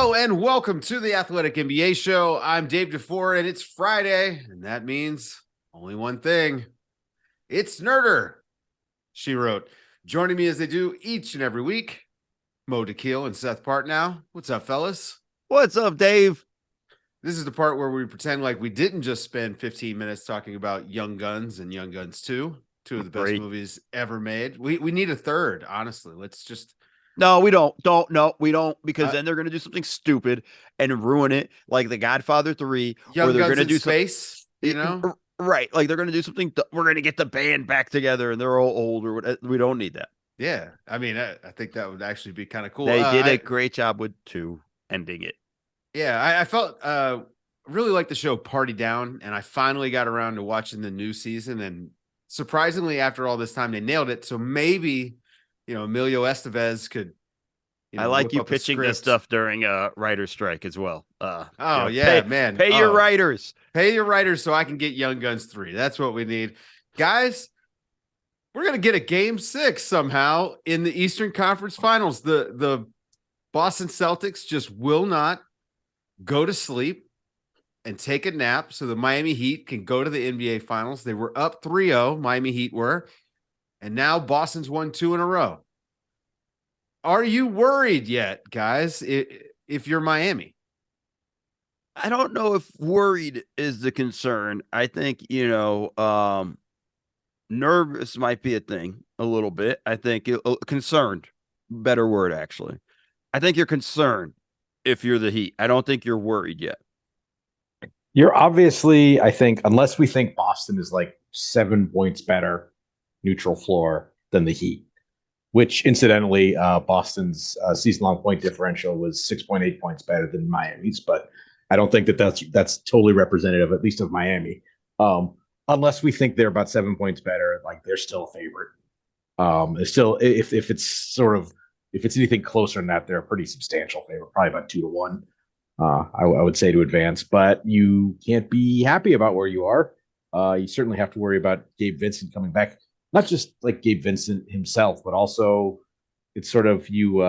Hello and welcome to the Athletic NBA Show. I'm Dave DeFore, and it's Friday, and that means only one thing. It's Nerder, she wrote. Joining me as they do each and every week, Mo DeKeel and Seth Partnow. What's up, fellas? What's up, Dave? This is the part where we pretend like we didn't just spend 15 minutes talking about Young Guns and Young Guns 2, two of the best movies ever made. We need a third, honestly. Let's just... No, we don't. We don't, because then they're going to do something stupid and ruin it, like The Godfather 3, Young or they're Guns going to in do space, you know? Right. Like they're going to do something. We're going to get the band back together and they're all old, or whatever. We don't need that. Yeah. I mean, I think that would actually be kind of cool. They did a great job with 2 ending it. Yeah. I felt really like the show Party Down, and I finally got around to watching the new season. And surprisingly, after all this time, they nailed it. So maybe, Emilio Estevez could, I like you pitching this stuff during a writer's strike as well. Man. Pay your writers. Pay your writers so I can get Young Guns 3. That's what we need. Guys, we're going to get a game 6 somehow in the Eastern Conference Finals. The Boston Celtics just will not go to sleep and take a nap so the Miami Heat can go to the NBA Finals. They were up 3-0, Miami Heat were, and now Boston's won 2 in a row. Are you worried yet, guys, if you're Miami? I don't know if worried is the concern. I think, nervous might be a thing a little bit. I think concerned, better word, actually. I think you're concerned if you're the Heat. I don't think you're worried yet. You're obviously, I think, unless we think Boston is like 7 points better neutral floor than the Heat, which incidentally, Boston's season-long point differential was 6.8 points better than Miami's, but I don't think that's totally representative, at least of Miami. Unless we think they're about 7 points better, like they're still a favorite. It's still, if it's anything closer than that, they're a pretty substantial favorite, probably about 2-1. I would say to advance, but you can't be happy about where you are. You certainly have to worry about Gabe Vincent coming back. Not just like Gabe Vincent himself, but also it's sort of you.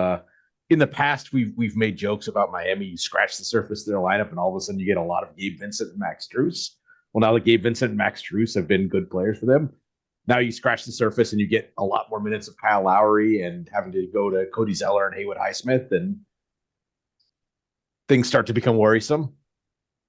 In the past, we've made jokes about Miami. You scratch the surface of their lineup, and all of a sudden you get a lot of Gabe Vincent and Max Strus. Well, now that Gabe Vincent and Max Strus have been good players for them, now you scratch the surface and you get a lot more minutes of Kyle Lowry and having to go to Cody Zeller and Haywood Highsmith, and things start to become worrisome.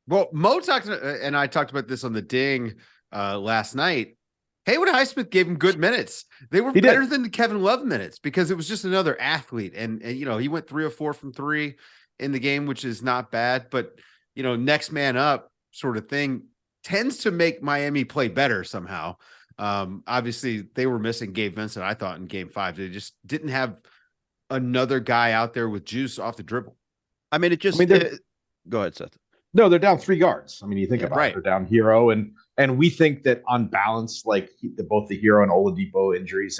Well, Mo talked, and I talked about this on the Ding last night. Haywood Highsmith gave him good minutes. They were better than the Kevin Love minutes because it was just another athlete. And he went 3 of 4 from 3 in the game, which is not bad. But, next man up sort of thing tends to make Miami play better somehow. Obviously, they were missing Gabe Vincent, I thought, in game 5. They just didn't have another guy out there with juice off the dribble. I mean, go ahead, Seth. No, they're down 3 guards. I mean, you think about it, they're down Hero, and we think that on balance, like both the Hero and Oladipo injuries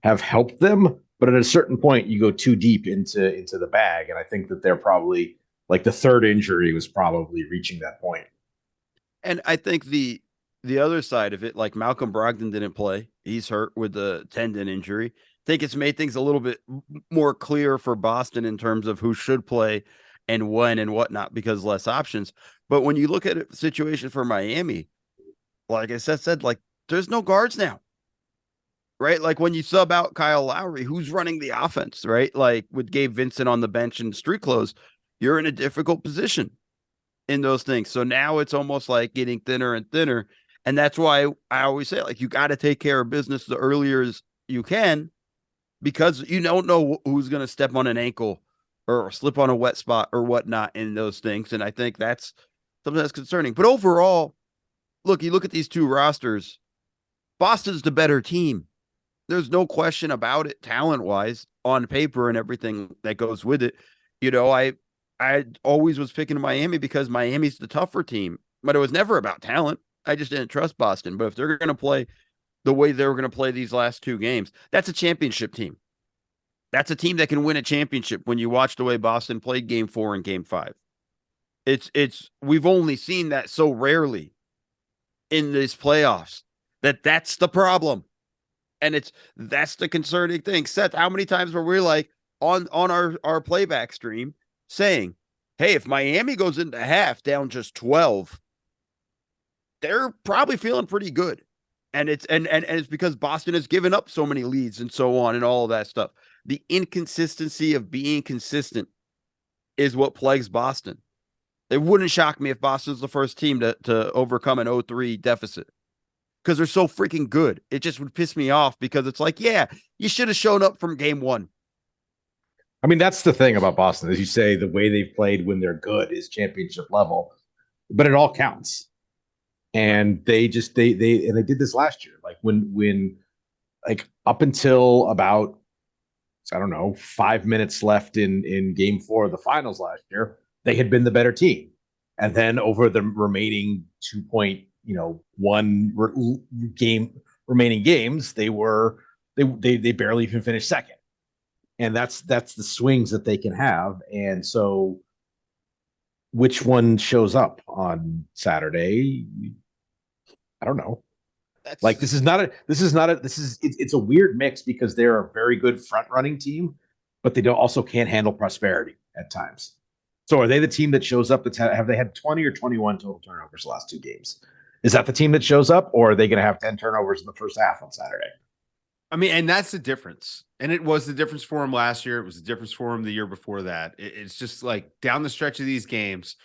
have helped them, but at a certain point, you go too deep into the bag, and I think that they're probably like the third injury was probably reaching that point. And I think the other side of it, like Malcolm Brogdon didn't play; he's hurt with the tendon injury. I think it's made things a little bit more clear for Boston in terms of who should play and when and whatnot, because less options. But when you look at the situation for Miami, like I said, like there's no guards now, right? Like when you sub out Kyle Lowry, who's running the offense, right? Like with Gabe Vincent on the bench and street clothes, you're in a difficult position in those things. So now it's almost like getting thinner and thinner. And that's why I always say, like, you got to take care of business the earlier as you can, because you don't know who's going to step on an ankle or slip on a wet spot or whatnot in those things. And I think that's something that's concerning. But overall, look, you look at these 2 rosters, Boston's the better team. There's no question about it, talent-wise, on paper and everything that goes with it. I always was picking Miami because Miami's the tougher team, but it was never about talent. I just didn't trust Boston. But if they're going to play the way they were going to play these last 2 games, that's a championship team. That's a team that can win a championship when you watch the way Boston played game 4 and game 5. We've only seen that so rarely in these playoffs that's the problem. And that's the concerning thing. Seth, how many times were we like on our playback stream saying, hey, if Miami goes into half down just 12, they're probably feeling pretty good. And it's because Boston has given up so many leads and so on and all of that stuff. The inconsistency of being consistent is what plagues Boston. It wouldn't shock me if Boston's the first team to overcome an 0-3 deficit because they're so freaking good. It just would piss me off because it's like, yeah, you should have shown up from game one. I mean, that's the thing about Boston. As you say, the way they've played when they're good is championship level, but it all counts. And they did this last year. Like when like up until about, I don't know, 5 minutes left in game 4 of the finals last year, they had been the better team. And then over the remaining 2.1 remaining games, they barely even finished second. And that's the swings that they can have. And so which one shows up on Saturday? I don't know. It's a weird mix because they're a very good front running team, but they also can't handle prosperity at times. So are they the team that shows up? Have they had 20 or 21 total turnovers the last 2 games? Is that the team that shows up, or are they going to have 10 turnovers in the first half on Saturday? I mean, and that's the difference. And it was the difference for him last year. It was the difference for him the year before that. It's just like down the stretch of these games,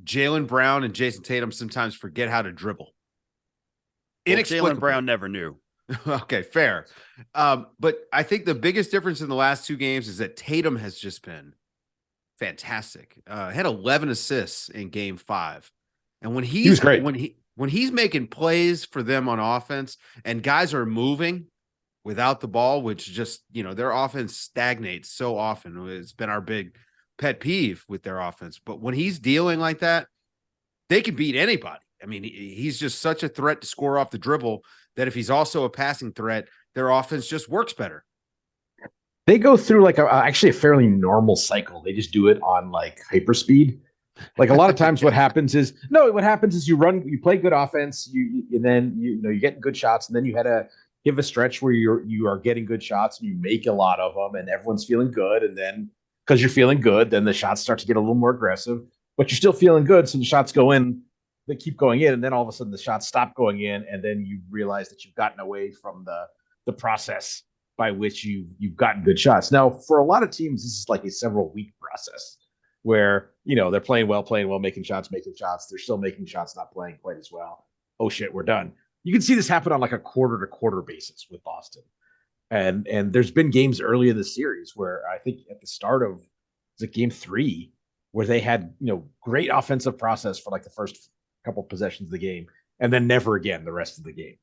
Jaylen Brown and Jason Tatum sometimes forget how to dribble. Jaylen Brown never knew. Okay, fair. But I think the biggest difference in the last 2 games is that Tatum has just been fantastic. Had 11 assists in game 5. And when he was great. When he's making plays for them on offense and guys are moving without the ball, which just, their offense stagnates so often. It's been our big pet peeve with their offense. But when he's dealing like that, they can beat anybody. I mean, he's just such a threat to score off the dribble that if he's also a passing threat, their offense just works better. They go through actually a fairly normal cycle. They just do it on hyperspeed. Like a lot of times what happens is you play good offense, and then you get good shots, and then you had to give a stretch where you are getting good shots and you make a lot of them and everyone's feeling good. And then because you're feeling good, then the shots start to get a little more aggressive, but you're still feeling good. So the shots go in, they keep going in. And then all of a sudden the shots stop going in. And then you realize that you've gotten away from the process by which you've gotten good shots. Now, for a lot of teams, this is like a several week process where, they're playing well, making shots. They're still making shots, not playing quite as well. Oh shit, we're done. You can see this happen on like a quarter-to-quarter basis with Boston. And there's been games early in the series where I think at the start of game 3, where they had, great offensive process for like the first couple possessions of the game, and then never again the rest of the game.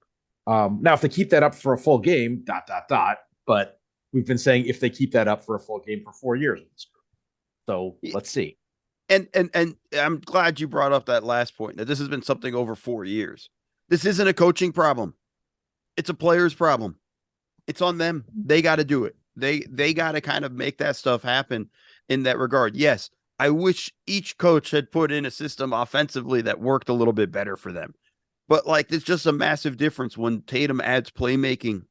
Now, if they keep that up for a full game, ... But we've been saying if they keep that up for a full game for 4 years. So let's see. And I'm glad you brought up that last point, that this has been something over 4 years. This isn't a coaching problem. It's a player's problem. It's on them. They got to do it. They got to kind of make that stuff happen in that regard. Yes, I wish each coach had put in a system offensively that worked a little bit better for them. But it's just a massive difference when Tatum adds playmaking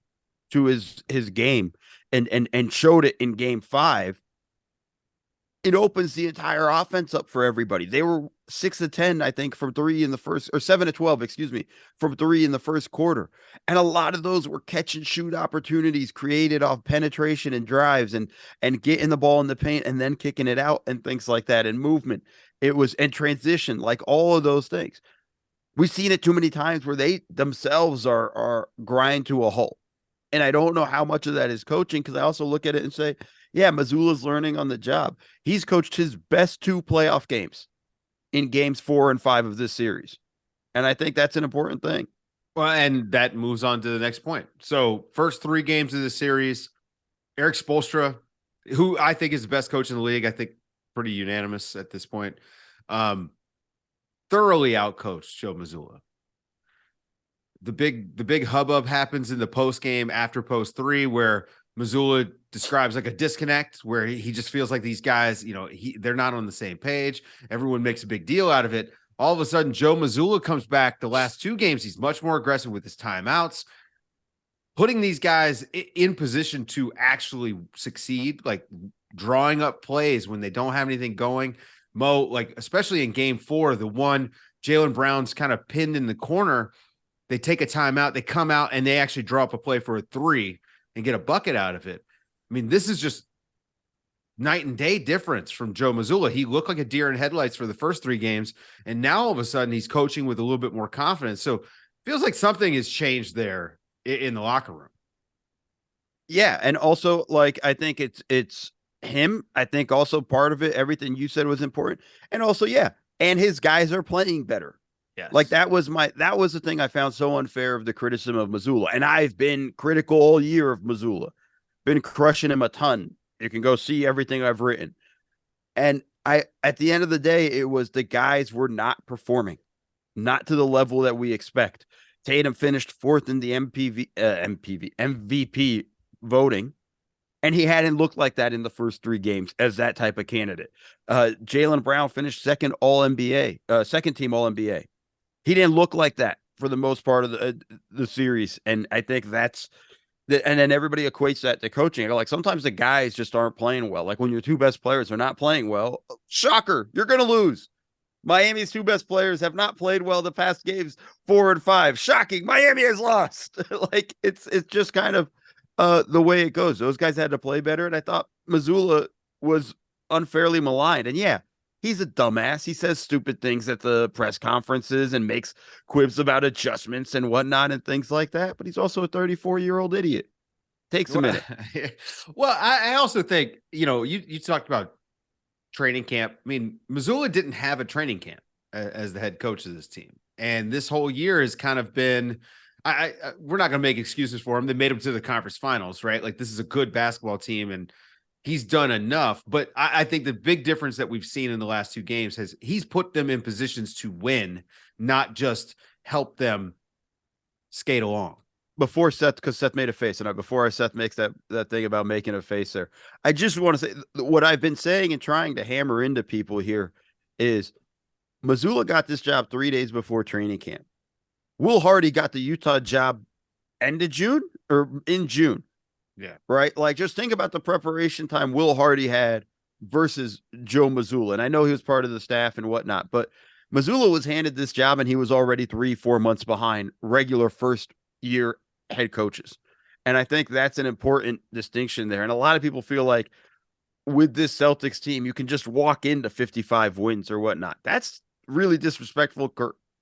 to his game and showed it in game 5. It opens the entire offense up for everybody. They were 6 of 10, I think, from 3 in the first, or 7 of 12, from 3 in the first quarter. And a lot of those were catch and shoot opportunities created off penetration and drives and getting the ball in the paint and then kicking it out and things like that, and movement. And transition, like all of those things. We've seen it too many times where they themselves are grind to a halt. And I don't know how much of that is coaching, because I also look at it and say, yeah, Mazzulla's learning on the job. He's coached his best 2 playoff games in games 4 and 5 of this series. And I think that's an important thing. Well, and that moves on to the next point. So first 3 games of the series, Eric Spoelstra, who I think is the best coach in the league, I think pretty unanimous at this point, thoroughly outcoached Joe Mazzulla. The big hubbub happens in the post game after post 3, where Mazzulla describes like a disconnect where he just feels like these guys, they're not on the same page. Everyone makes a big deal out of it. All of a sudden, Joe Mazzulla comes back the last 2 games. He's much more aggressive with his timeouts, putting these guys in position to actually succeed, like drawing up plays when they don't have anything going. Mo, like especially in game 4, the one Jaylen Brown's kind of pinned in the corner, they take a timeout, they come out and they actually draw up a play for a 3 and get a bucket out of it. I mean, this is just night and day difference from Joe Mazzulla. He looked like a deer in headlights for the first 3 games, and now all of a sudden he's coaching with a little bit more confidence. So feels like something has changed there in the locker room. Yeah, and also like I think it's him. I think also part of it, everything you said was important, and also and his guys are playing better. Yes. Like that was the thing I found so unfair of the criticism of Mazzulla, and I've been critical all year of Mazzulla, been crushing him a ton. You can go see everything I've written, and at the end of the day, it was the guys were not performing, not to the level that we expect. Tatum finished 4th in the MVP voting, and he hadn't looked like that in the first 3 games as that type of candidate. Jaylen Brown finished second All-NBA, second team All-NBA. He didn't look like that for the most part of the series, and I think that's and then everybody equates that to coaching. Like sometimes the guys just aren't playing well. Like when your 2 best players are not playing well, shocker, you're going to lose. Miami's 2 best players have not played well the past games 4 and 5. Shocking. Miami has lost. Like it's just kind of the way it goes. Those guys had to play better. And I thought Mazzulla was unfairly maligned. And he's a dumbass. He says stupid things at the press conferences and makes quibs about adjustments and whatnot and things like that. But he's also a 34-year-old idiot. Takes a minute. Well, I also think, you talked about training camp. I mean, Mazzulla didn't have a training camp as the head coach of this team. And this whole year has kind of been, we're not going to make excuses for him. They made him to the conference finals, right? Like this is a good basketball team and he's done enough. But I think the big difference that we've seen in the last 2 games he's put them in positions to win, not just help them skate along. Before Seth, because Seth made a face, and before Seth makes that thing about making a face there, I just want to say what I've been saying and trying to hammer into people here is Mazzulla got this job 3 days before training camp. Will Hardy got the Utah job end of June or in June. Yeah. Right? Like just think about the preparation time Will Hardy had versus Joe Mazzulla. And I know he was part of the staff and whatnot, but Mazzulla was handed this job and he was already 3-4 months behind regular first year head coaches. And I think that's an important distinction there. And a lot of people feel like with this Celtics team, you can just walk into 55 wins or whatnot. That's really disrespectful.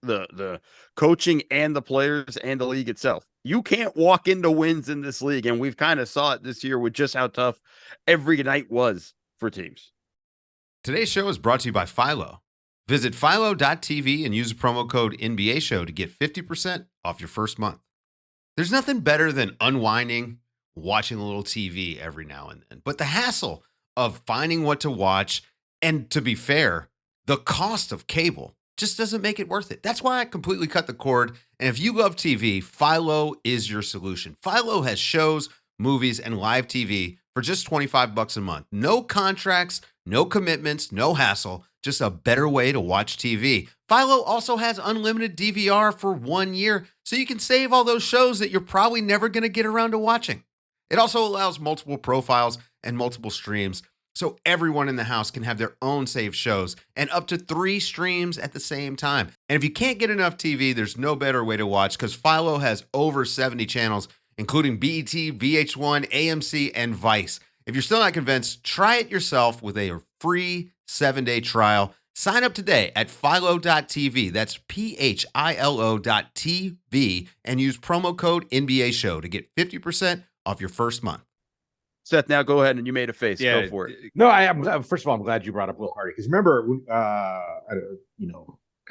The coaching and the players and the league itself. You can't walk into wins in this league. And we've kind of saw it this year with just how tough every night was for teams. Today's show is brought to you by Philo. Visit philo.tv and use the promo code NBA Show to get 50% off your first month. There's nothing better than unwinding, watching a little TV every now and then. But the hassle of finding what to watch, and to be fair, the cost of cable just doesn't make it worth it. That's why I completely cut the cord. And if you love TV, Philo is your solution. Philo has shows, movies, and live TV for just $25 a month. No contracts, no commitments, no hassle, just a better way to watch TV. Philo also has unlimited DVR for 1 year, so you can save all those shows that you're probably never going to get around to watching. It also allows multiple profiles and multiple streams, so everyone in the house can have their own saved shows and up to 3 streams at the same time. And if you can't get enough TV, there's no better way to watch because Philo has over 70 channels, including BET, VH1, AMC, and Vice. If you're still not convinced, try it yourself with a free 7-day trial. Sign up today at philo.tv. That's philo.tv and use promo code NBA Show to get 50% off your first month. Seth, now go ahead and you made a face. Yeah, go for it. No, first of all, I'm glad you brought up Will Hardy because remember, kind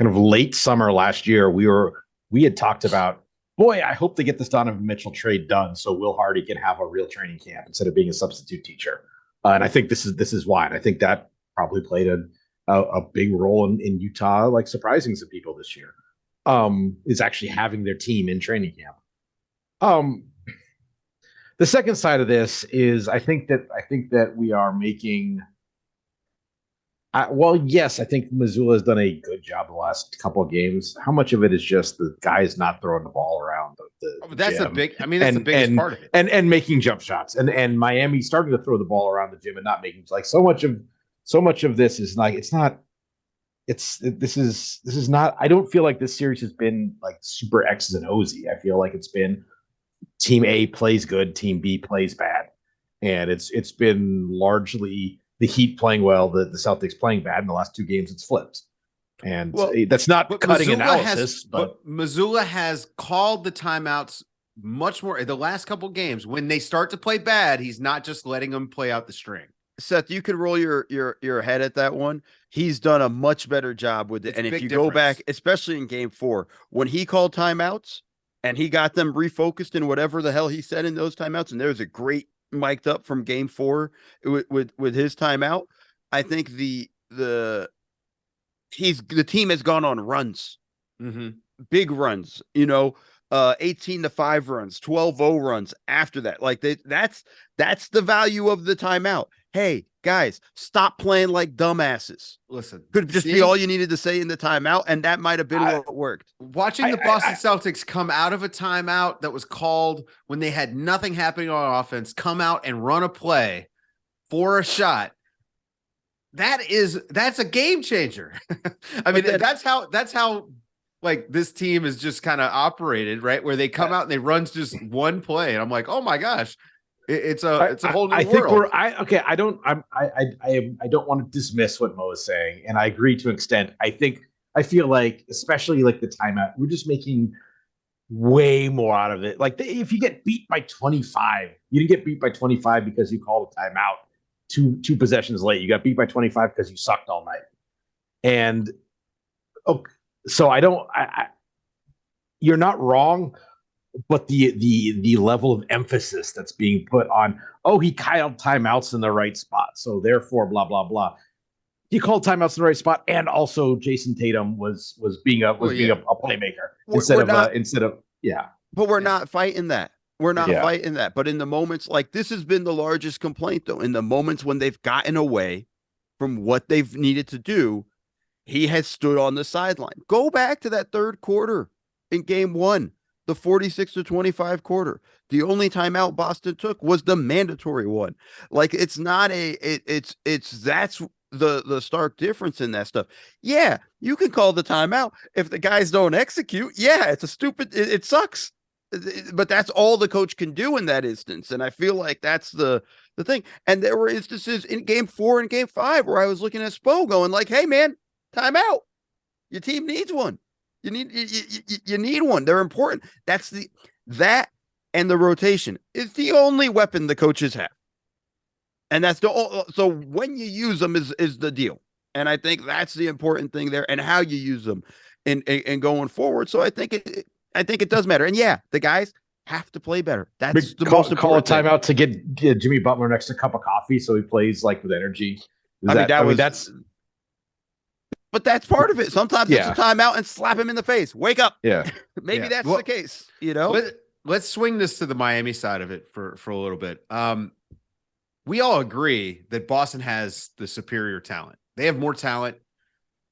of late summer last year, we had talked about, boy, I hope they get this Donovan Mitchell trade done so Will Hardy can have a real training camp instead of being a substitute teacher. And I think this is why. And I think that probably played a big role in Utah, like surprising some people this year, is actually having their team in training camp. The second side of this is I think that we are making Well, yes, I think Missoula has done a good job the last couple of games. How much of it is just the guys not throwing the ball around the That's a gym big. I mean, that's the biggest part of it. And making jump shots, and Miami starting to throw the ball around the gym and not making like so much of this is like it's not. This is not. I don't feel like this series has been like super X's and O's. I feel like it's been team A plays good, team B plays bad, and it's been largely the Heat playing well, the Celtics playing bad. In the last two games, it's flipped, and that's not cutting analysis. But Missoula has called the timeouts much more. The last couple games, when they start to play bad, he's not just letting them play out the string. Seth, you could roll your head at that one. He's done a much better job with it. And if you go back, especially in game 4, when he called timeouts and he got them refocused in whatever the hell he said in those timeouts, and there's a great mic'd up from game 4 with his timeout. I think the team has gone on runs, big runs, 18-5 runs, 12-0 runs after that. Like that's the value of the timeout. Hey, guys, stop playing like dumbasses. Listen, could just be all you needed to say in the timeout, and that might have been what worked. Watching the Boston Celtics come out of a timeout that was called when they had nothing happening on offense, come out and run a play for a shot. That's a game changer. I mean, that's how like this team is just kind of operated, right? Where they come out and they run just one play, and I'm like, oh my gosh. It's a whole new world. I don't want to dismiss what Mo is saying, and I agree to an extent. I feel like, especially like the timeout, we're just making way more out of it. Like if you get beat by 25, you didn't get beat by 25 because you called a timeout two possessions late. You got beat by 25 because you sucked all night. And so you're not wrong. But the level of emphasis that's being put on, he called timeouts in the right spot, so therefore blah blah blah. He called timeouts in the right spot, and also Jason Tatum was being a playmaker instead of. But we're not fighting that. We're not fighting that. But in the moments like this has been the largest complaint, though. In the moments when they've gotten away from what they've needed to do, he has stood on the sideline. Go back to that third quarter in game 1. The 46-25 quarter. The only timeout Boston took was the mandatory one. Like it's not that's the stark difference in that stuff. Yeah, you can call the timeout if the guys don't execute. Yeah, it's a stupid. It sucks, but that's all the coach can do in that instance. And I feel like that's the thing. And there were instances in game 4 and game 5 where I was looking at Spo going like, "Hey man, timeout. Your team needs one." You need one. They're important. That and the rotation is the only weapon the coaches have, and that's so when you use them is the deal. And I think that's the important thing there, and how you use them, and going forward. So I think it does matter. And yeah, the guys have to play better. That's the most important. Call a timeout to get Jimmy Butler next to a cup of coffee so he plays like with energy. That's. But that's part of it. Sometimes it's a timeout and slap him in the face. Wake up. Yeah. Maybe that's the case, Let's swing this to the Miami side of it for a little bit. We all agree that Boston has the superior talent. They have more talent.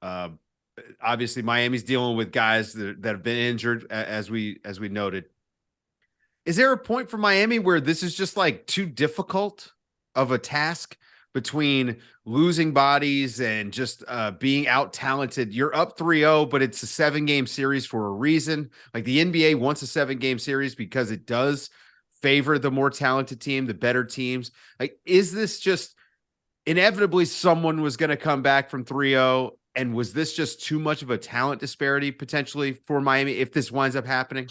Obviously, Miami's dealing with guys that have been injured, as we noted. Is there a point for Miami where this is just like too difficult of a task? Between losing bodies and just being out talented, you're up 3-0, but it's a 7-game series for a reason. Like the NBA wants a 7-game series because it does favor the more talented team, the better teams. Like, is this just inevitably someone was going to come back from 3-0? And was this just too much of a talent disparity potentially for Miami if this winds up happening?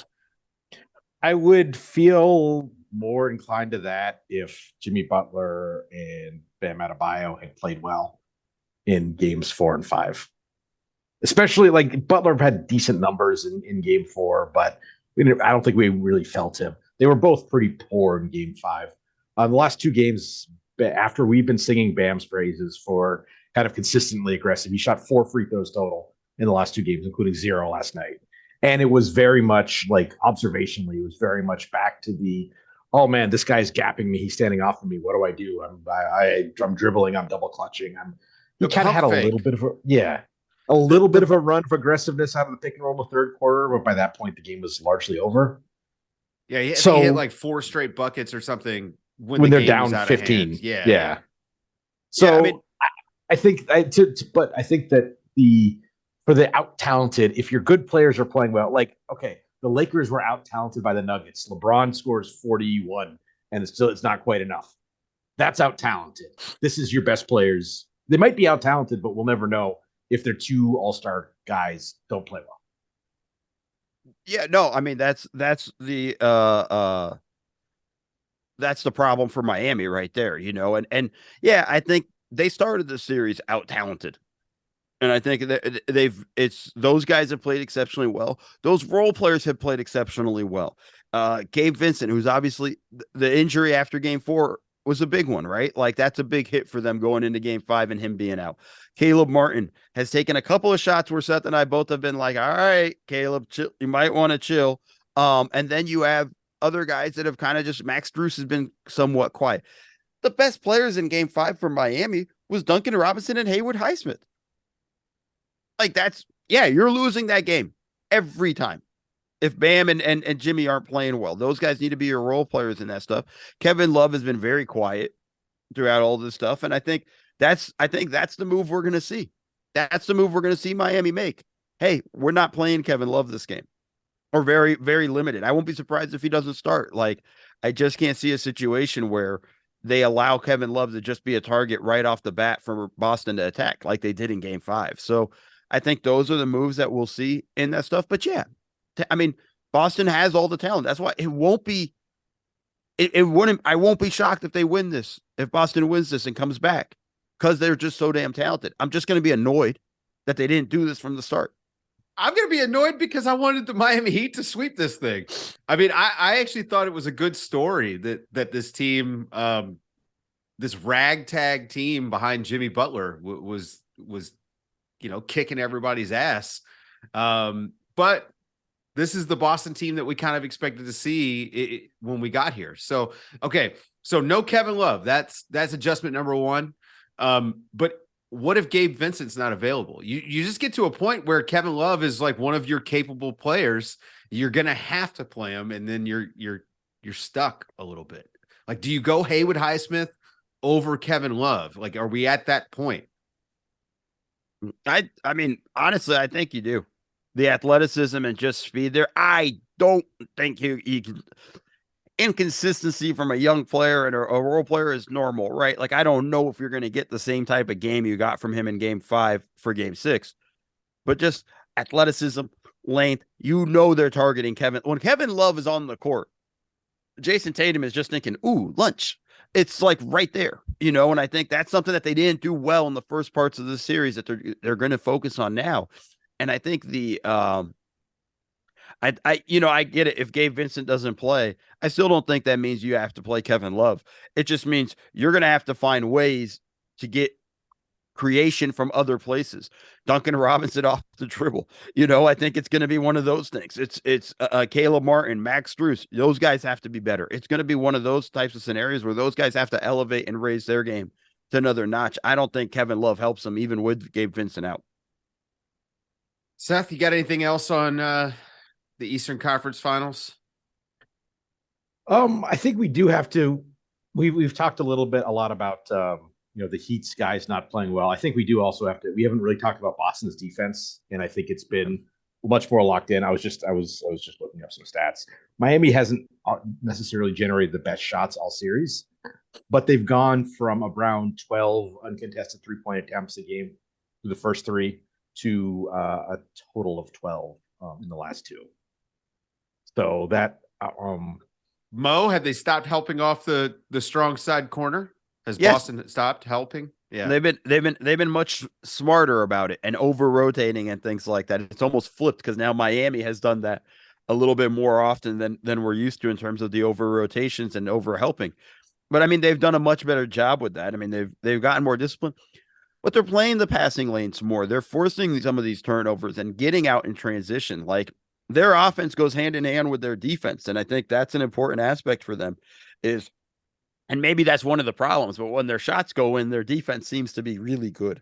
I would feel more inclined to that if Jimmy Butler and Bam Adebayo had played well in games 4 and 5. Especially like Butler had decent numbers in game 4, but I don't think we really felt him. They were both pretty poor in game 5. The last 2 games after we've been singing Bam's praises for kind of consistently aggressive, he shot 4 free throws total in the last 2 games, including 0 last night. And it was very much like observationally, it was very much back to the, oh man, this guy's gapping me. He's standing off of me. What do I do? I'm dribbling. I'm double clutching. he kind of had a little bit of a little bit of a run of aggressiveness out of the pick and roll in the third quarter, but by that point the game was largely over. Yeah, I think he hit like 4 straight buckets or something when the they're game down was out 15. Of hand. Yeah. So I mean, I think but I think that for the out talented, if your good players are playing well, like okay, the Lakers were out talented by the Nuggets. LeBron scores 41, and it's not quite enough. That's out talented. This is your best players. They might be out talented, but we'll never know if their 2 all-star guys don't play well. Yeah, no, I mean that's the problem for Miami right there, and yeah, I think they started the series out talented. And I think that those guys have played exceptionally well. Those role players have played exceptionally well. Gabe Vincent, who's obviously the injury after game 4 was a big one, right? Like that's a big hit for them going into game 5 and him being out. Caleb Martin has taken a couple of shots where Seth and I both have been like, all right, Caleb, chill, you might want to chill. And then you have other guys that have kind of just Max Strus has been somewhat quiet. The best players in game 5 for Miami was Duncan Robinson and Haywood Highsmith. Like you're losing that game every time. If Bam and Jimmy aren't playing well, those guys need to be your role players in that stuff. Kevin Love has been very quiet throughout all this stuff. And I think that's the move we're going to see. That's the move we're going to see Miami make. Hey, we're not playing Kevin Love this game, or very, very limited. I won't be surprised if he doesn't start. Like, I just can't see a situation where they allow Kevin Love to just be a target right off the bat for Boston to attack like they did in game 5. So I think those are the moves that we'll see in that stuff. But yeah, I mean, Boston has all the talent. That's why it won't be, I won't be shocked if they win this, if Boston wins this and comes back, because they're just so damn talented. I'm just going to be annoyed that they didn't do this from the start. I'm going to be annoyed because I wanted the Miami Heat to sweep this thing. I mean, I actually thought it was a good story that this team, this ragtag team behind Jimmy Butler was kicking everybody's ass. But this is the Boston team that we kind of expected to see when we got here. So, okay. So no Kevin Love. That's adjustment number 1. But what if Gabe Vincent's not available? You just get to a point where Kevin Love is like one of your capable players. You're going to have to play him. And then you're stuck a little bit. Like, do you go Haywood Highsmith over Kevin Love? Like, are we at that point? I mean, honestly, I think you do. The athleticism and just speed there. I don't think he can. Inconsistency from a young player and a role player is normal, right? Like, I don't know if you're going to get the same type of game you got from him in game 5 for game 6, but just athleticism, length, they're targeting Kevin. When Kevin Love is on the court, Jason Tatum is just thinking, ooh, lunch. It's like right there, and I think that's something that they didn't do well in the first parts of the series that they're going to focus on now. And I think I get it. If Gabe Vincent doesn't play, I still don't think that means you have to play Kevin Love. It just means you're going to have to find ways to get creation from other places. Duncan Robinson off the dribble. I think it's going to be one of those things. It's Caleb Martin, Max Strus. Those guys have to be better. It's going to be one of those types of scenarios where those guys have to elevate and raise their game to another notch. I don't think Kevin Love helps them even with Gabe Vincent out. Seth, you got anything else on the Eastern Conference Finals? I think we do have to. We've talked a lot about the Heat's guys not playing well. I think we do also have to. We haven't really talked about Boston's defense, and I think it's been much more locked in. I was just looking up some stats. Miami hasn't necessarily generated the best shots all series, but they've gone from around 12 uncontested 3-point attempts a game through the first 3 to a total of 12 in the last 2. So that Mo, have they stopped helping off the strong side corner? Has Yes. Boston stopped helping? Yeah, they've been much smarter about it and over rotating and things like that. It's almost flipped because now Miami has done that a little bit more often than we're used to in terms of the over rotations and over helping. But I mean, they've done a much better job with that. I mean, they've gotten more discipline, but they're playing the passing lanes more. They're forcing some of these turnovers and getting out in transition. Like, their offense goes hand in hand with their defense. And I think that's an important aspect for them and maybe that's one of the problems, but when their shots go in, their defense seems to be really good.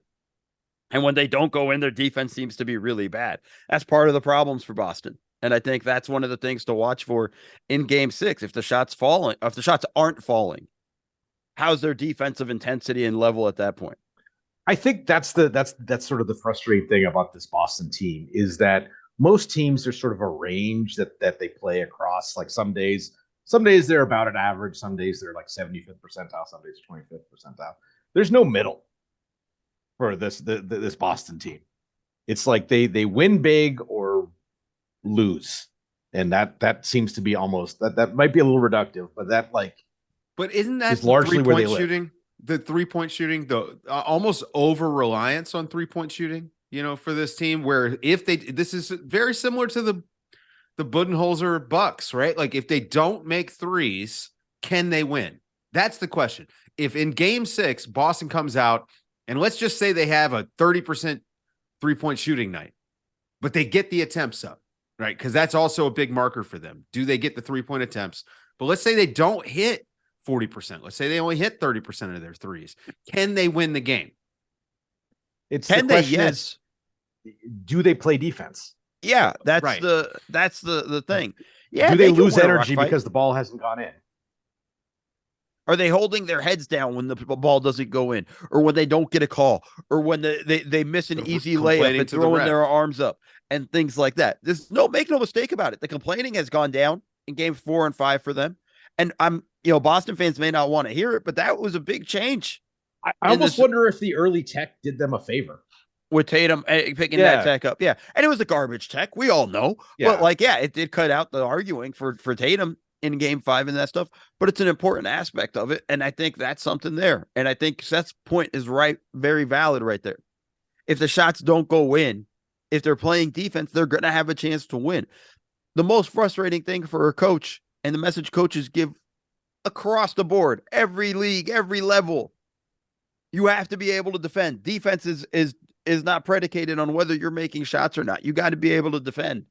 And when they don't go in, their defense seems to be really bad. That's part of the problems for Boston. And I think that's one of the things to watch for in game 6. If the shots aren't falling, how's their defensive intensity and level at that point? I think that's sort of the frustrating thing about this Boston team is that most teams are sort of a range that they play across. Like some days they're about an average, some days they're like 75th percentile, some days 25th percentile. There's no middle for this Boston team. It's like they win big or lose, and that seems to be almost that might be a little reductive, but that but isn't that is largely where they live. Shooting? The 3-point shooting, the almost over reliance on 3-point shooting, for this team, where this is very similar to the Budenholzer Bucks, right? Like if they don't make threes, can they win? That's the question. If in game 6, Boston comes out and let's just say they have a 30% 3-point shooting night, but they get the attempts up, right? Because that's also a big marker for them. Do they get the 3-point attempts? But let's say they don't hit 40%. Let's say they only hit 30% of their threes. Can they win the game? Yes. Do they play defense? Yeah, that's right. the thing. Yeah, do they lose energy because the ball hasn't gone in? Are they holding their heads down when the ball doesn't go in, or when they don't get a call, or when they miss an easy layup and throwing their arms up and things like that? Make no mistake about it. The complaining has gone down in games 4 and 5 for them. And Boston fans may not want to hear it, but that was a big change. I almost wonder if the early tech did them a favor. With Tatum picking that tech up. Yeah. And it was a garbage tech. We all know. Yeah. But it did cut out the arguing for Tatum in game 5 and that stuff, but it's an important aspect of it. And I think that's something there. And I think Seth's point is very valid right there. If the shots don't go in, if they're playing defense, they're going to have a chance to win. The most frustrating thing for a coach, and the message coaches give across the board, every league, every level, you have to be able to defend. Defense is not predicated on whether you're making shots or not. You got to be able to defend.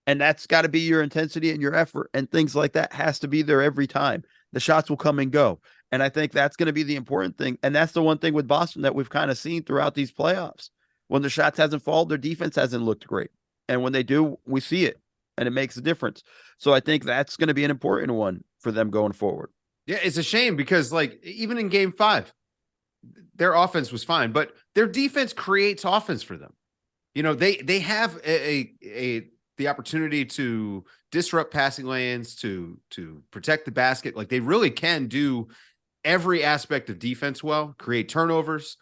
And that's got to be your intensity and your effort, and things like that has to be there every time. The shots will come and go. And I think that's going to be the important thing. And that's the one thing with Boston that we've kind of seen throughout these playoffs. When the shots hasn't fallen, their defense hasn't looked great. And when they do, we see it, and it makes a difference. So I think that's going to be an important one for them going forward. Yeah, it's a shame because even in game 5, their offense was fine, but their defense creates offense for them. They have the opportunity to disrupt passing lanes, to protect the basket. Like they really can do every aspect of defense well, create turnovers,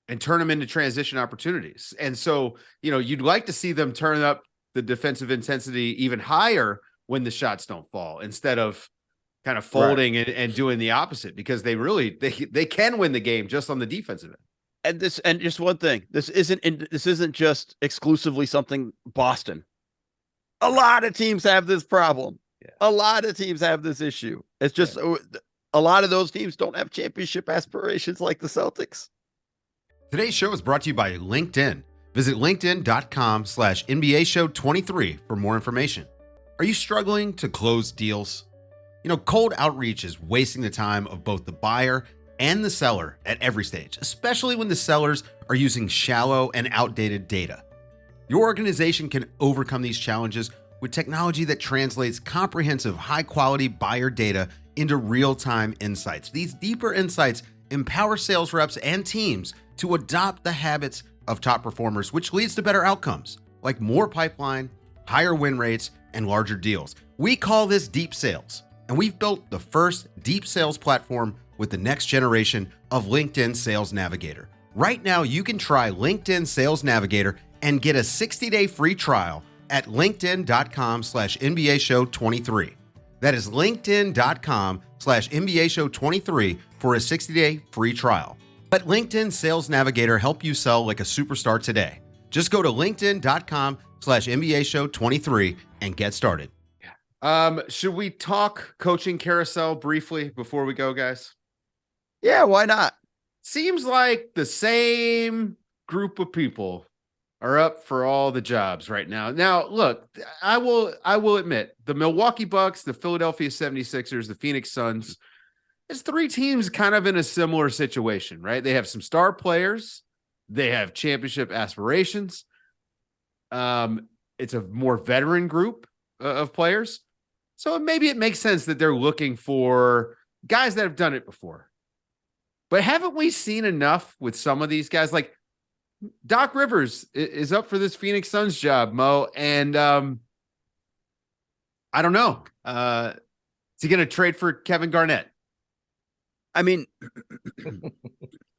and turn them into transition opportunities. And so, you'd like to see them turn up the defensive intensity even higher when the shots don't fall, instead of kind of folding and doing the opposite, because they can win the game just on the defensive end. And just one thing, this isn't just exclusively something Boston. A lot of teams have this problem. Yeah. A lot of teams have this issue. It's just a lot of those teams don't have championship aspirations like the Celtics. Today's show is brought to you by LinkedIn. Visit linkedin.com/NBA show 23 for more information. Are you struggling to close deals? Cold outreach is wasting the time of both the buyer and the seller at every stage, especially when the sellers are using shallow and outdated data. Your organization can overcome these challenges with technology that translates comprehensive, high-quality buyer data into real-time insights. These deeper insights empower sales reps and teams to adopt the habits of top performers, which leads to better outcomes, like more pipeline, higher win rates, and larger deals. We call this deep sales, and we've built the first deep sales platform with the next generation of LinkedIn Sales Navigator. Right now, you can try LinkedIn Sales Navigator and get a 60-day free trial at linkedin.com/NBA show 23. That is linkedin.com/NBA show 23 for a 60-day free trial. Let LinkedIn Sales Navigator help you sell like a superstar today. Just go to linkedin.com/NBA show 23 and get started. Should we talk coaching carousel briefly before we go, guys? Yeah, why not? Seems like the same group of people are up for all the jobs right now. Now, look, I will admit, the Milwaukee Bucks, the Philadelphia 76ers, the Phoenix Suns, it's 3 teams kind of in a similar situation, right? They have some star players They have championship aspirations. It's a more veteran group of players. So maybe it makes sense that they're looking for guys that have done it before. But haven't we seen enough with some of these guys? Like Doc Rivers is up for this Phoenix Suns job, Mo. And I don't know. Is he going to trade for Kevin Garnett? I mean,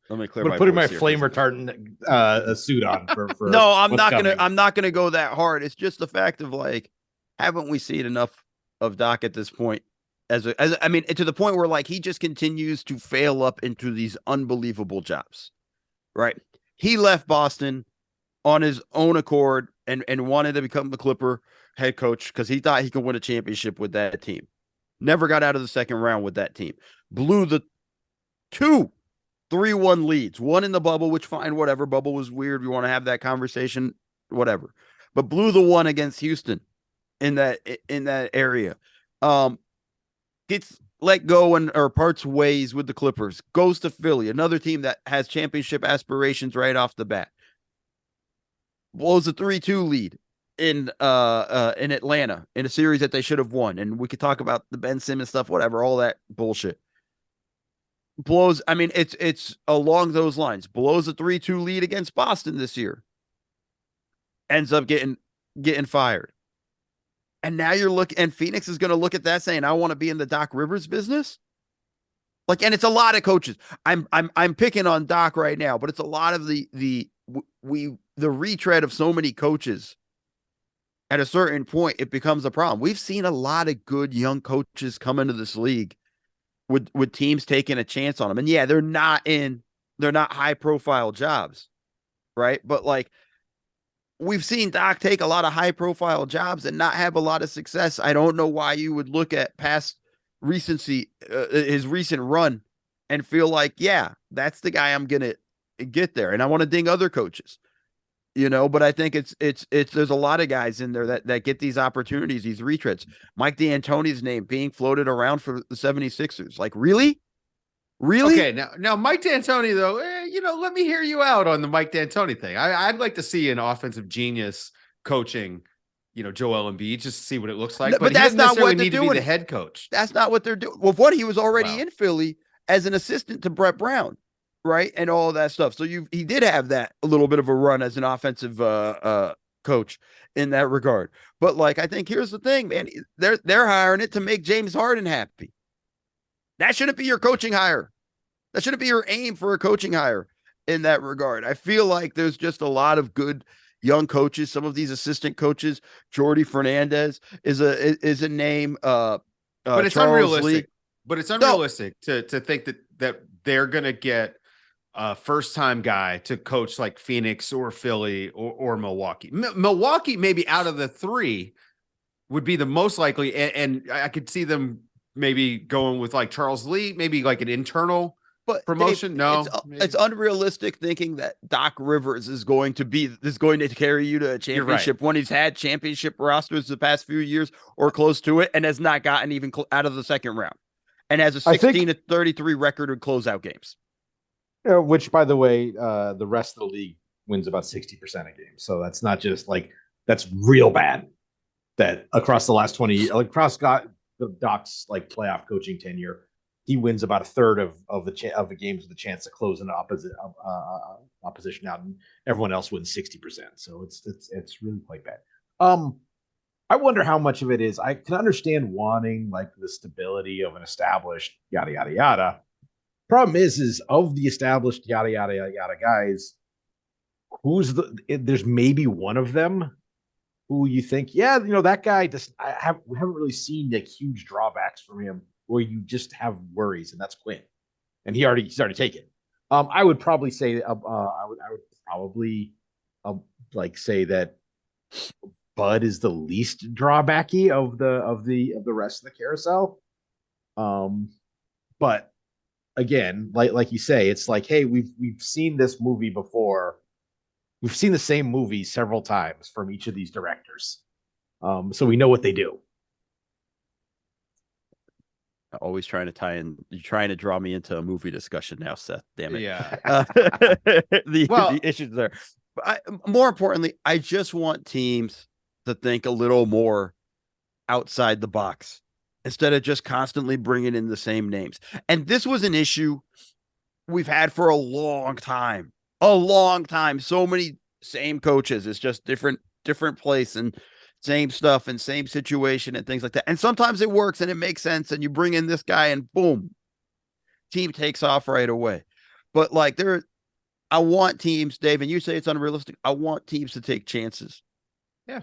let me clear I'm my putting my voice here flame for a retardant suit on for no, I'm what's not coming. I'm not gonna go that hard. It's just the fact of like, haven't we seen enough of Doc at this point? I mean, to the point where like he just continues to fail up into these unbelievable jobs, right? He left Boston on his own accord and wanted to become the Clipper head coach because he thought he could win a championship with that team. Never got out of the second round with that team. Blew the 3-1 leads, one in the bubble, which fine, whatever. Bubble was weird. We want to have that conversation, whatever. But blew the one against Houston in that area. Gets let go or parts ways with the Clippers. Goes to Philly, another team that has championship aspirations right off the bat. Blows a 3-2 lead in Atlanta in a series that they should have won. And we could talk about the Ben Simmons stuff, whatever, all that bullshit. Blows, I mean, it's along those lines. Blows a 3-2 lead against Boston this year. Ends up getting fired. And now and Phoenix is going to look at that saying, I want to be in the Doc Rivers business. Like, and it's a lot of coaches. I'm picking on Doc right now, but it's a lot of the retread of so many coaches. At a certain point, it becomes a problem. We've seen a lot of good young coaches come into this league with teams taking a chance on them. And yeah, they're not high profile jobs, right? But like, we've seen Doc take a lot of high profile jobs and not have a lot of success. I don't know why you would look at past recency, his recent run, and feel like, yeah, that's the guy I'm going to get there. And I want to ding other coaches, but I think it's there's a lot of guys in there that get these opportunities, these retreads. Mike D'Antoni's name being floated around for the 76ers. Like, really? Really? Okay, now Mike D'Antoni, though, let me hear you out on the Mike D'Antoni thing. I'd like to see an offensive genius coaching, Joel Embiid, just to see what it looks like. But that's not what they're doing. To be the head coach. That's not what they're doing. Well, he was already in Philly as an assistant to Brett Brown, right, and all of that stuff. So he did have that a little bit of a run as an offensive coach in that regard. But like, I think here's the thing, man. They're hiring it to make James Harden happy. That shouldn't be your coaching hire. That shouldn't be your aim for a coaching hire in that regard. I feel like there's just a lot of good young coaches. Some of these assistant coaches, Jordy Fernandez is a name. But it's Charles unrealistic. Lee. But it's unrealistic to think that they're going to get a first-time guy to coach like Phoenix or Philly or Milwaukee. Milwaukee, maybe out of the three, would be the most likely. And I could see them maybe going with like Charles Lee, maybe like an internal promotion. Dave, it's unrealistic thinking that Doc Rivers is going to carry you to a championship when he's had championship rosters the past few years or close to it and has not gotten even out of the second round and has a 16-33 record in closeout games. Which, by the way, the rest of the league wins about 60% of games. So that's not just like, that's real bad. That across the last 20, across the Doc's like playoff coaching tenure, he wins about a third of the games with a chance to close an opposition out, and everyone else wins 60%. So it's really quite bad. I wonder how much of it is. I can understand wanting like the stability of an established yada yada yada. Problem is of the established yada yada yada guys, there's maybe one of them who you think, that guy we haven't really seen like huge drawbacks from him where you just have worries, and that's Quinn, and he already started taking. I would probably say I would probably say that Bud is the least drawbacky of the rest of the carousel. But again, like you say, it's like, hey, we've seen this movie before. We've seen the same movie several times from each of these directors. So we know what they do. Always trying to tie in. You're trying to draw me into a movie discussion now, Seth. Damn it. Yeah. The issues there. But more importantly, I just want teams to think a little more outside the box instead of just constantly bringing in the same names. And this was an issue we've had for a long time. So many same coaches. It's just different place and same stuff and same situation and things like that. And sometimes it works and it makes sense. And you bring in this guy and boom, team takes off right away. But like I want teams, Dave, and you say it's unrealistic. I want teams to take chances. Yeah.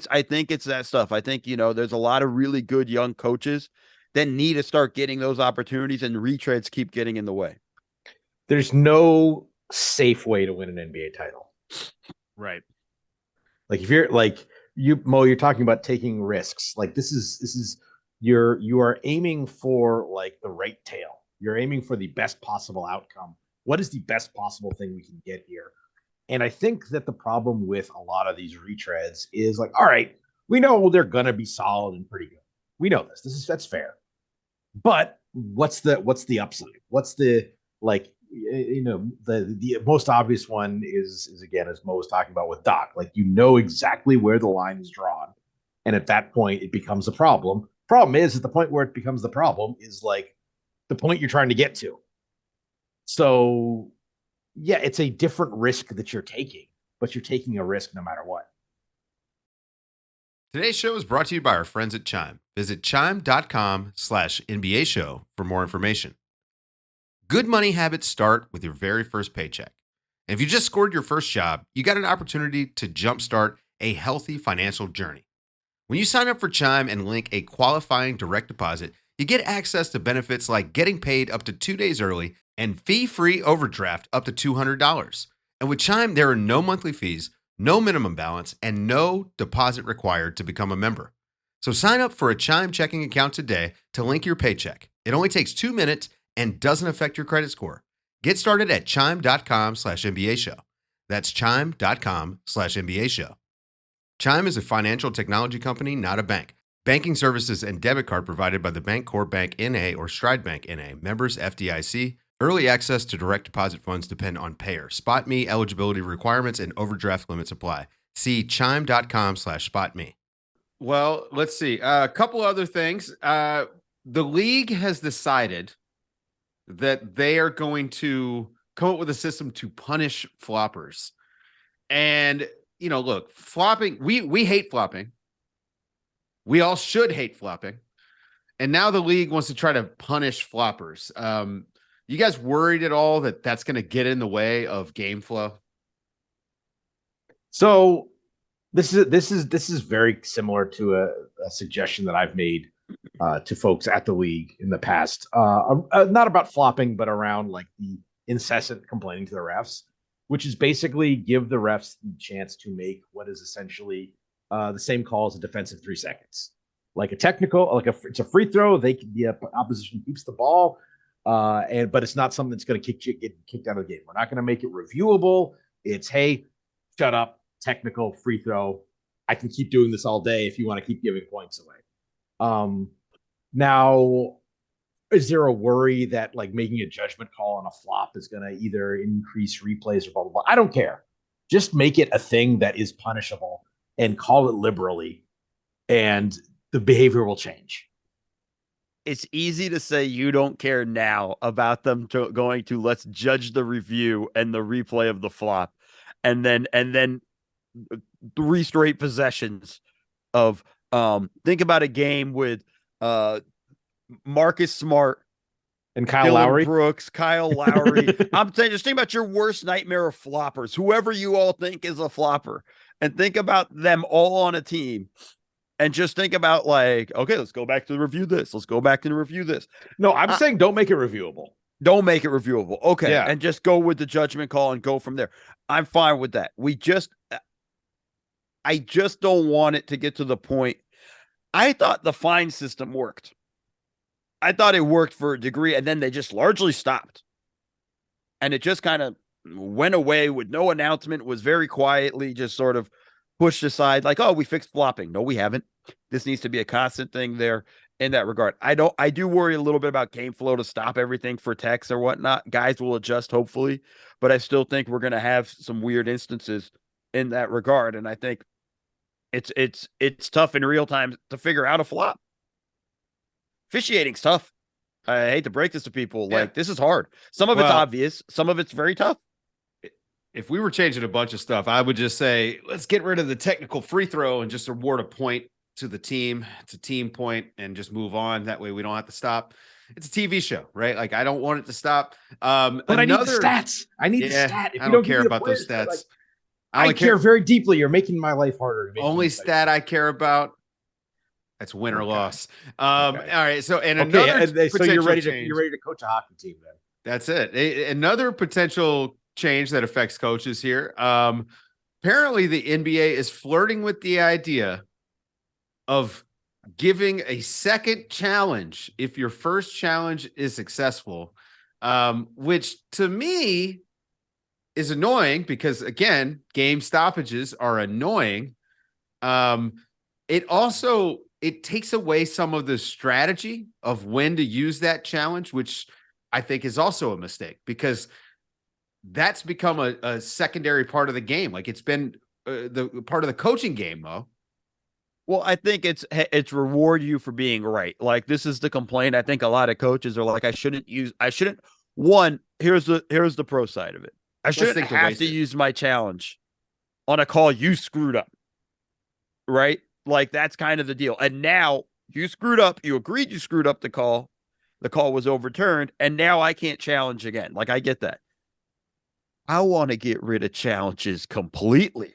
I think it's that stuff. I think, there's a lot of really good young coaches that need to start getting those opportunities, and retreads keep getting in the way. There's no safe way to win an NBA title. Right. Like if you're like Mo, you're talking about taking risks. Like this is you are aiming for like the right tail. You're aiming for the best possible outcome. What is the best possible thing we can get here? And I think that the problem with a lot of these retreads is like, all right, we know they're gonna be solid and pretty good. We know this. That's fair. But what's the upside? What's the like? The most obvious one is again, as Mo was talking about with Doc. Like exactly where the line is drawn, and at that point, it becomes a problem. Problem is, at the point where it becomes the problem is like the point you're trying to get to. So, yeah, it's a different risk that you're taking, but you're taking a risk no matter what. Today's show is brought to you by our friends at Chime. Visit chime.com/NBA show for more information. Good money habits start with your very first paycheck. And if you just scored your first job, you got an opportunity to jumpstart a healthy financial journey. When you sign up for Chime and link a qualifying direct deposit, you get access to benefits like getting paid up to 2 days early and fee-free overdraft up to $200. And with Chime, there are no monthly fees, no minimum balance, and no deposit required to become a member. So sign up for a Chime checking account today to link your paycheck. It only takes 2 minutes and doesn't affect your credit score. Get started at chime.com/NBA show. That's chime.com/NBA show. Chime is a financial technology company, not a bank. Banking services and debit card provided by the Bancorp Bank N.A. or Stride Bank N.A. Members FDIC. Early access to direct deposit funds depend on payer. SpotMe eligibility requirements and overdraft limits apply. See chime.com/spotme. Well, let's see. A couple other things. The league has decided that they are going to come up with a system to punish floppers. And, look, flopping, we hate flopping. We all should hate flopping. And now the league wants to try to punish floppers. You guys worried at all that that's going to get in the way of game flow? So this is very similar to a suggestion that I've made to folks at the league in the past, not about flopping, but around like the incessant complaining to the refs, which is basically give the refs the chance to make what is essentially the same call as a defensive 3 seconds, like a technical, it's a free throw. The opposition keeps the ball, but it's not something that's going to get kicked out of the game. We're not going to make it reviewable. It's hey, shut up, technical free throw. I can keep doing this all day if you want to keep giving points away. Now, is there a worry that like making a judgment call on a flop is going to either increase replays or blah, blah, blah? I don't care. Just make it a thing that is punishable and call it liberally, and the behavior will change. It's easy to say you don't care now about them going to let's judge the review and the replay of the flop. And then 3 straight possessions of think about a game with Marcus Smart and Kyle Dylan Lowry, Brooks, Kyle Lowry. I'm saying, just think about your worst nightmare of floppers, whoever you all think is a flopper, and think about them all on a team. And just think about like, okay, let's go back to review this. Let's go back and review this. No, I'm saying don't make it reviewable. Don't make it reviewable. Okay. Yeah. And just go with the judgment call and go from there. I'm fine with that. I just don't want it to get to the point. I thought the fine system worked. I thought it worked for a degree, and then they just largely stopped. And it just kind of went away with no announcement, was very quietly just sort of pushed aside like, oh, we fixed flopping. No, we haven't. This needs to be a constant thing there. in that regard. I do worry a little bit about game flow to stop everything for techs or whatnot. Guys will adjust, hopefully, but I still think we're going to have some weird instances in that regard. And I think it's tough in real time to figure out a flop. Officiating's tough. I hate to break this to people. Yeah. Like, this is hard. Some of it's obvious. Some of it's very tough. If we were changing a bunch of stuff, I would just say, let's get rid of the technical free throw and just award a point to the team. It's a team point and just move on. That way we don't have to stop. It's a TV show, right? Like, I don't want it to stop. But I need the stats. I need the stat. If I don't care about those stats. Like, I care very deeply. You're making my life harder. Only stat I care about. That's win or loss. All right. So, and so you're ready to coach a hockey team then. That's it. Another potential change that affects coaches here. Apparently the NBA is flirting with the idea of giving a second challenge if your first challenge is successful, which to me is annoying because, again, game stoppages are annoying. It takes away some of the strategy of when to use that challenge, which I think is also a mistake because that's become a secondary part of the game. Like, it's been the part of the coaching game, Mo. Well, I think it's reward you for being right. Like, this is the complaint. I think a lot of coaches are like, here's the pro side of it. I shouldn't have to use my challenge on a call you screwed up. Right? Like, that's kind of the deal. And now you screwed up. You agreed you screwed up the call. The call was overturned. And now I can't challenge again. Like, I get that. I want to get rid of challenges completely.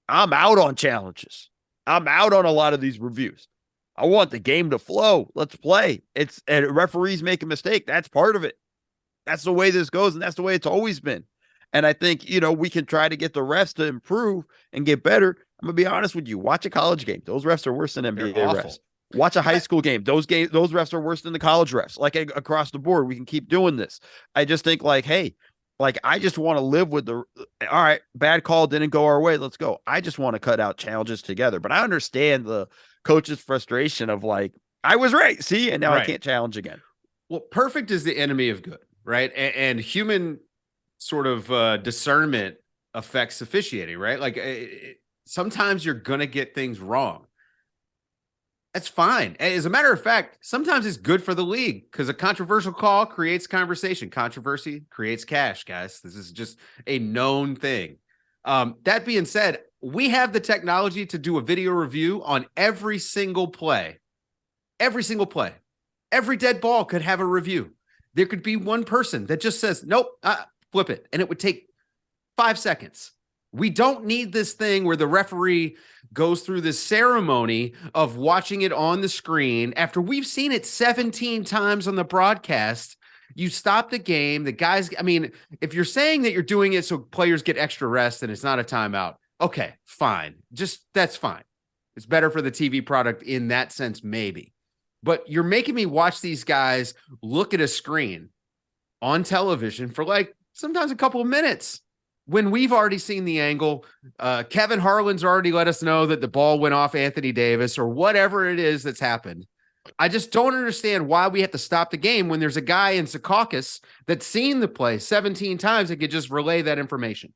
I'm out on challenges. I'm out on a lot of these reviews. I want the game to flow. Let's play. And referees make a mistake. That's part of it. That's the way this goes. And that's the way it's always been. And I think, we can try to get the refs to improve and get better. I'm going to be honest with you. Watch a college game. Those refs are worse than NBA refs. Watch a high school game. Those refs are worse than the college refs. Like, across the board, we can keep doing this. I just think, like, hey, like, I just want to live with all right, bad call didn't go our way. Let's go. I just want to cut out challenges together. But I understand the coach's frustration of, like, I was right. See, and now I can't challenge again. Well, perfect is the enemy of good, right? And human sort of discernment affects officiating, right? Like, sometimes you're going to get things wrong. That's fine. As a matter of fact, sometimes it's good for the league because a controversial call creates conversation. Controversy creates cash, guys. This is just a known thing. That being said, we have the technology to do a video review on every single play. Every single play. Every dead ball could have a review. There could be one person that just says, nope, flip it. And it would take 5 seconds. We don't need this thing where the referee goes through this ceremony of watching it on the screen. After we've seen it 17 times on the broadcast, you stop the game. The guys, if you're saying that you're doing it so players get extra rest and it's not a timeout, okay, fine. That's fine. It's better for the TV product in that sense, maybe. But you're making me watch these guys look at a screen on television for, like, sometimes a couple of minutes. When we've already seen the angle, Kevin Harlan's already let us know that the ball went off Anthony Davis or whatever it is that's happened. I just don't understand why we have to stop the game when there's a guy in Secaucus that's seen the play 17 times and could just relay that information.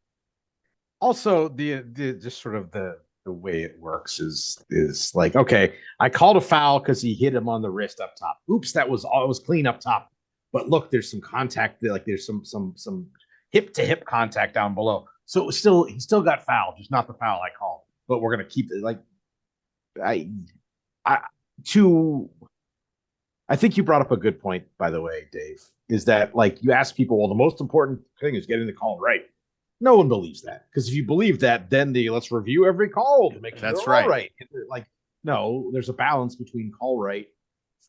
Also, the just sort of the way it works is like, okay, I called a foul because he hit him on the wrist up top. Oops, it was clean up top. But look, there's some contact. Like, there's some hip to hip contact down below. So he still got fouled, just not the foul I called. But we're gonna keep it. Like, I think you brought up a good point, by the way, Dave. Is that, like, you ask people, well, the most important thing is getting the call right. No one believes that, because if you believe that, then let's review every call to make sure that's all right. Like, no, there's a balance between call right,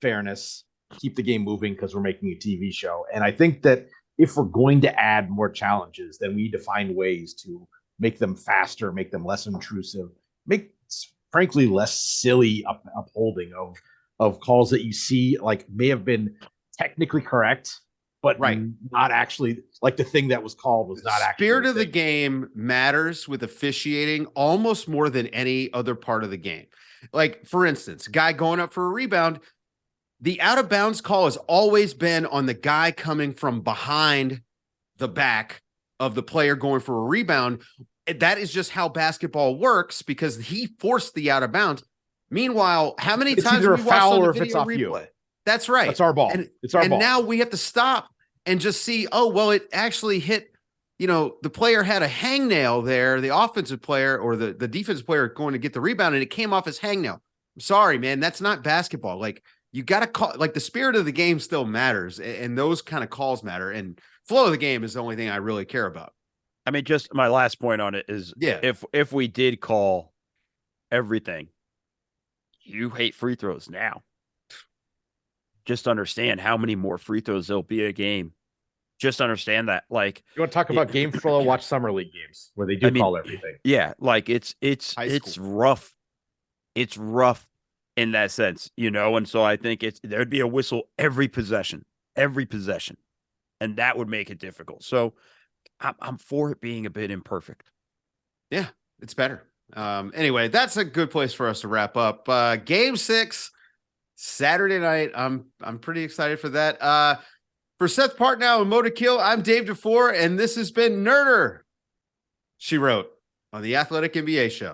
fairness, keep the game moving because we're making a TV show, and I think that if we're going to add more challenges, then we need to find ways to make them faster, make them less intrusive, make, frankly, less silly upholding of calls that you see, like, may have been technically correct, but not actually, like, the thing that was called was not actually. Spirit of the game matters with officiating almost more than any other part of the game. Like, for instance, guy going up for a rebound, the out of bounds call has always been on the guy coming from behind the back of the player going for a rebound. That is just how basketball works because he forced the out of bounds. Meanwhile, how many It's times either we a watched foul on the or if it's video off you. replay? That's right. That's our ball. It's our ball. And now we have to stop and just see, oh, well, it actually hit, the player had a hangnail there, the offensive player or the defensive player going to get the rebound, and it came off his hangnail. I'm sorry, man. That's not basketball. Like, you got to call, like, the spirit of the game still matters, and those kind of calls matter. And flow of the game is the only thing I really care about. I mean, just my last point on it is, if we did call everything, you hate free throws now. Just understand how many more free throws there'll be a game. Just understand that. Like, you want to talk about game flow? Watch summer league games where they do call everything. Yeah, like it's rough. It's rough in that sense, And so I think there'd be a whistle every possession, and that would make it difficult. So I'm for it being a bit imperfect. Yeah, it's better. Anyway, that's a good place for us to wrap up. Game 6, Saturday night. I'm pretty excited for that. For Seth Partnow and Mo to Kill, I'm Dave DeFore, and this has been Nerder, She Wrote, on the Athletic NBA Show.